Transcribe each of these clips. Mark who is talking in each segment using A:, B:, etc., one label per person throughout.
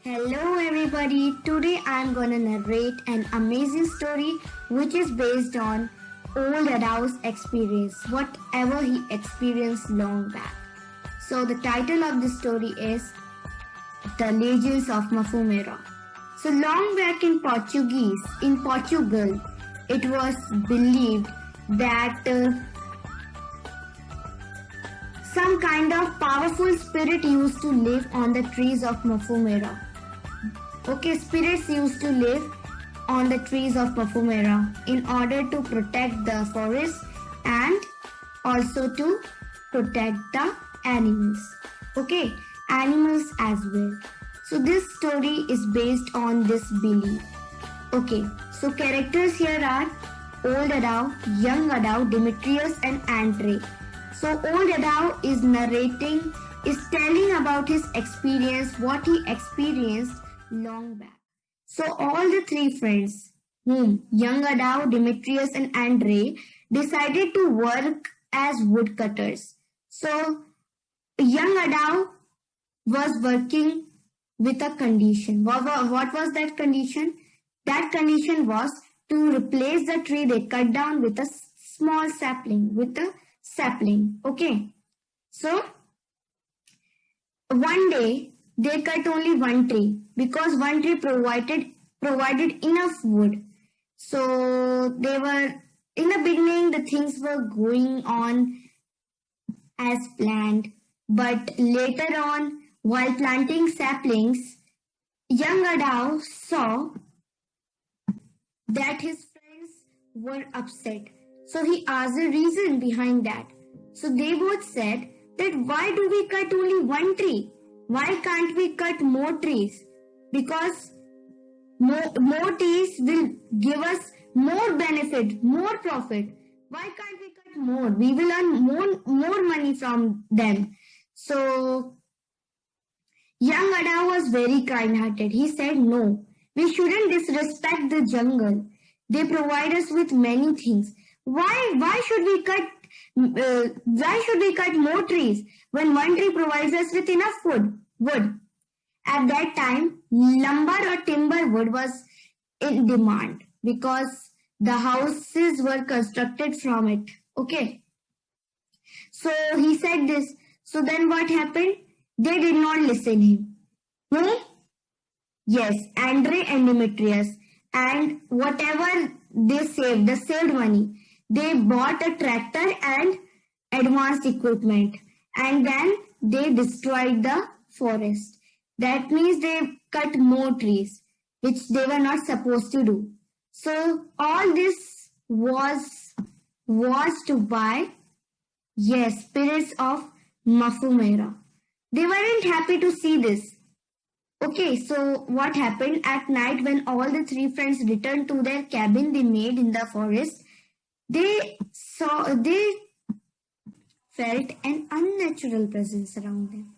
A: Hello everybody, today I'm gonna narrate an amazing story which is based on Old Adaos Experience, whatever he experienced long back. So the title of the story is The Legends of Mafumeira. So long back in Portugal, it was believed that some kind of powerful spirit used to live on the trees of Mafumeira. Okay, spirits used to live on the trees of Mafumeira in order to protect the forest and also to protect the animals. Okay, animals as well. So this story is based on this belief. Okay, so characters here are Old Adao, Young Adao, Demetrius and Andre. So Old Adao is telling about his experience, what he experienced long back. So all the three friends, whom Young Adao, Demetrius and Andre, decided to work as woodcutters. So Young Adao was working with a condition. What was that condition? That condition was to replace the tree they cut down with a small sapling, Okay. So one day they cut only one tree because one tree provided enough wood. So they were in the beginning the things were going on as planned, but later on while planting saplings, young Adao saw that his friends were upset. So he asked the reason behind that. So they both said that why do we cut only one tree? Why can't we cut more trees? Because more trees will give us more benefit, more profit. Why can't we cut more? We will earn more money from them. So young Ada was very kind-hearted. He said, no, we shouldn't disrespect the jungle. They provide us with many things. Why should we cut more trees when one tree provides us with enough wood? At that time, lumber or timber wood was in demand because the houses were constructed from it. Okay. So he said this. So then what happened? They did not listen him. Who? Yes, Andre and Demetrius. And whatever they saved money. They bought a tractor and advanced equipment. And then they destroyed the forest. That means they cut more trees, which they were not supposed to do. So all this was watched by, yes, spirits of Mafumeira. They weren't happy to see this. Okay, so what happened at night when all the three friends returned to their cabin they made in the forest? They felt an unnatural presence around them.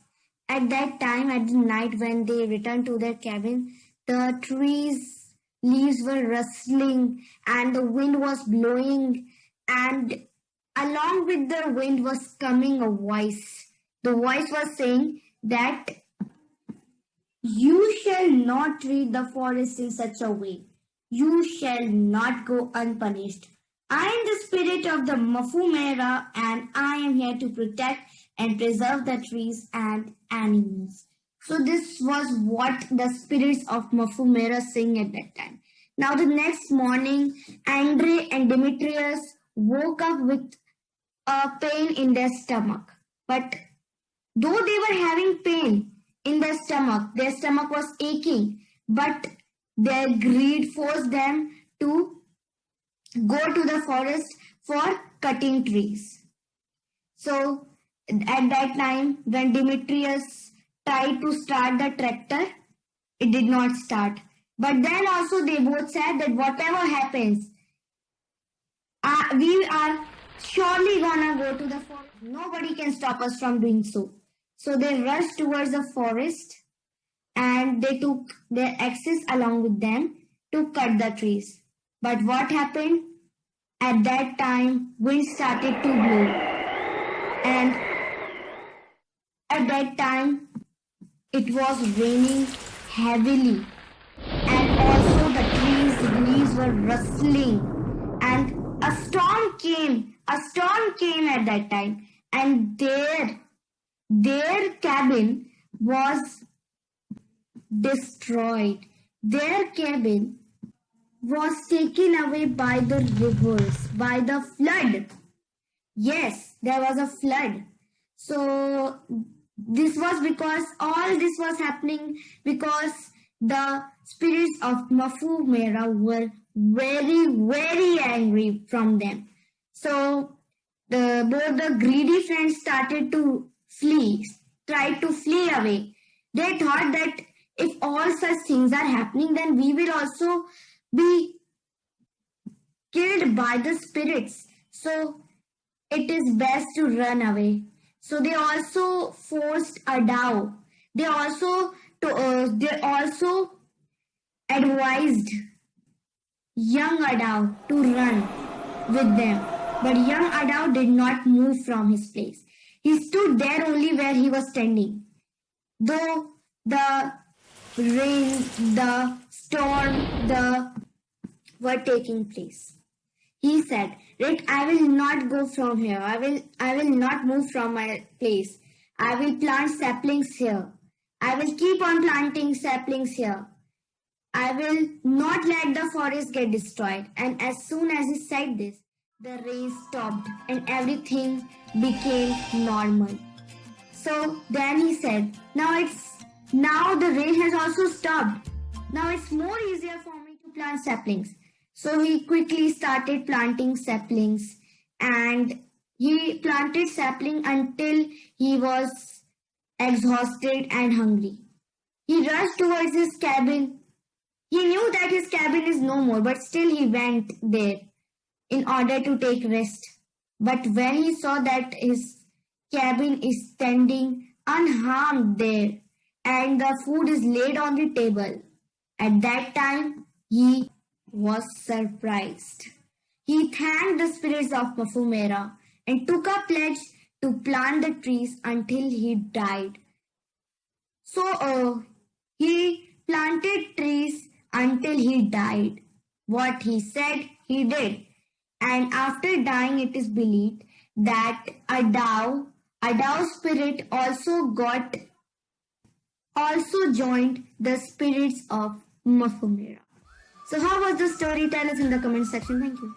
A: At that time, at the night when they returned to their cabin, the trees' leaves were rustling and the wind was blowing, and along with the wind was coming a voice. The voice was saying that you shall not treat the forest in such a way. You shall not go unpunished. I am the spirit of the Mafumeira and I am here to protect and preserve the trees and animals. So this was what the spirits of Mafumeira sing at that time. Now the next morning, Andre and Demetrius woke up with a pain in their stomach. But though they were having pain in their stomach was aching, but their greed forced them to go to the forest for cutting trees. So at that time, when Demetrius tried to start the tractor, it did not start. But then also they both said that whatever happens, we are surely gonna go to the forest. Nobody can stop us from doing so. So they rushed towards the forest and they took their axes along with them to cut the trees. But what happened? At that time, wind started to blow. And at that time, it was raining heavily, and also the leaves were rustling, and a storm came. A storm came at that time, and their cabin was destroyed. Their cabin was taken away by the rivers, by the flood. Yes, there was a flood. So this was because all this was happening because the spirits of Mafumeira were very, very angry from them. So both the greedy friends started to flee, tried to flee away. They thought that if all such things are happening, then we will also be killed by the spirits. So it is best to run away. So they also forced Adao. They also advised young Adao to run with them. But young Adao did not move from his place. He stood there only where he was standing. Though the rain, the storm, were taking place. He said, Rick, I will not go from here. I will not move from my place. I will plant saplings here. I will keep on planting saplings here. I will not let the forest get destroyed. And as soon as he said this, the rain stopped and everything became normal. So then he said, now the rain has also stopped. Now it's more easier for me to plant saplings. So he quickly started planting saplings, and he planted sapling until he was exhausted and hungry. He rushed towards his cabin. He knew that his cabin is no more, but still he went there in order to take rest. But when he saw that his cabin is standing unharmed there and the food is laid on the table, at that time he was surprised. He thanked the spirits of Mafumeira and took a pledge to plant the trees until he died. So he planted trees until he died. What he said, he did. And after dying, it is believed that Adaos spirit also joined the spirits of Mafumeira. So how was the story? Tell us in the comment section. Thank you.